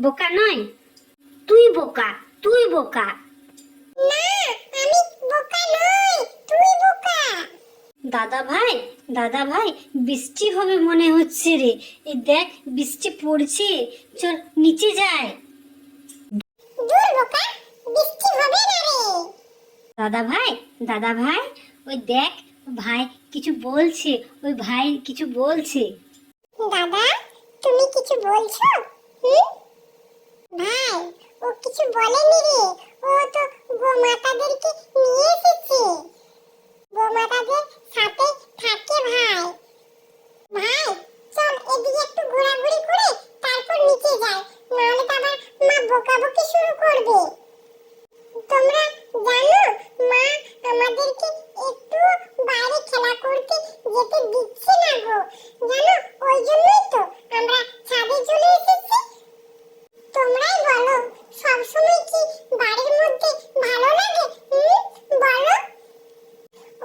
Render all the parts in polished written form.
বোকা নয়, তুই বোকা, তুই বোকা। না, আমি বোকা নই, তুই বোকা। দাদা ভাই, দাদা ভাই, বৃষ্টি হবে মনে হচ্ছে রে। এই দেখ বৃষ্টি পড়ছে, চল নিচে যাই। দূর বোকা, বৃষ্টি হবে না রে। দাদা ভাই, দাদা ভাই, ওই দেখ ভাই কিছু বলছে, ওই ভাই কিছু বলছে। দাদা, তুমি কিছু বলছো? হুম? ভাই, ও কিছু বলেনি রে, ও তো গোমাতাদেরকে নিয়ে এসেছে। গোমাতাদের সাথে থাকে ভাই। ভাই, চল এদিকে একটু ঘোরাঘুরি করে তারপর নিচে যাই, নাহলে তো আবার মা বকাবকি শুরু করবে। তোমরা জানো, মা আমাদেরকে একটু বাইরে খেলা করতে যেতে দিচ্ছে না গো। জানো, ওই জন্যই তো আমরা ছাদে চলে এসেছি। তোমরাই বলো, সবসময় কি বাড়ির মধ্যে ভালো লাগে? বলো।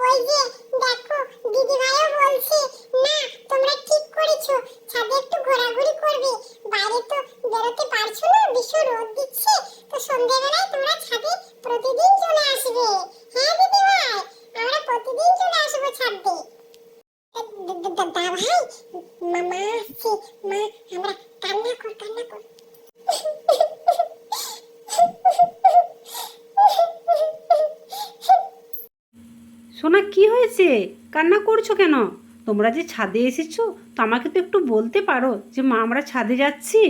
ওই যে দেখো, দিদি ভাইও বলছে, না তোমরা ঠিক করেছো, ছাদে একটু ঘোরাঘুরি করবে। বাইরে তো বেরোতে পারছো না, ভীষণ রোদ দিচ্ছে, তো সন্ধ্যাবেলায় তোমরা ছাদে প্রতিদিন চলে আসবে। হ্যাঁ দিদি ভাই, আমরা প্রতিদিন চলে আসবো ছাদে। দাদা ভাই, মামা আসছে, মা আমরা কান্না কর, কান্না কর। সোনা, কি হয়েছে? কান্না করছো কেন? তোমরা যে ছাদে এসেছো, তো আমাকে তো একটু বলতে পারো যে মা আমরা ছাদে যাচ্ছি।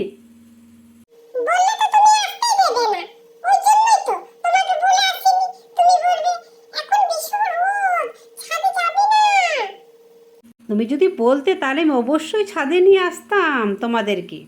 বললে তো তুমি আসতেই দেবে না, ওই জন্যই তো তোমাকে বলে আসিনি। তুমি বলবে এখন ভীষণ রোদ, ছাদে যাবে না। তুমি যদি বলতে তাহলে আমি অবশ্যই ছাদে নিয়ে আসতাম তোমাদেরকে।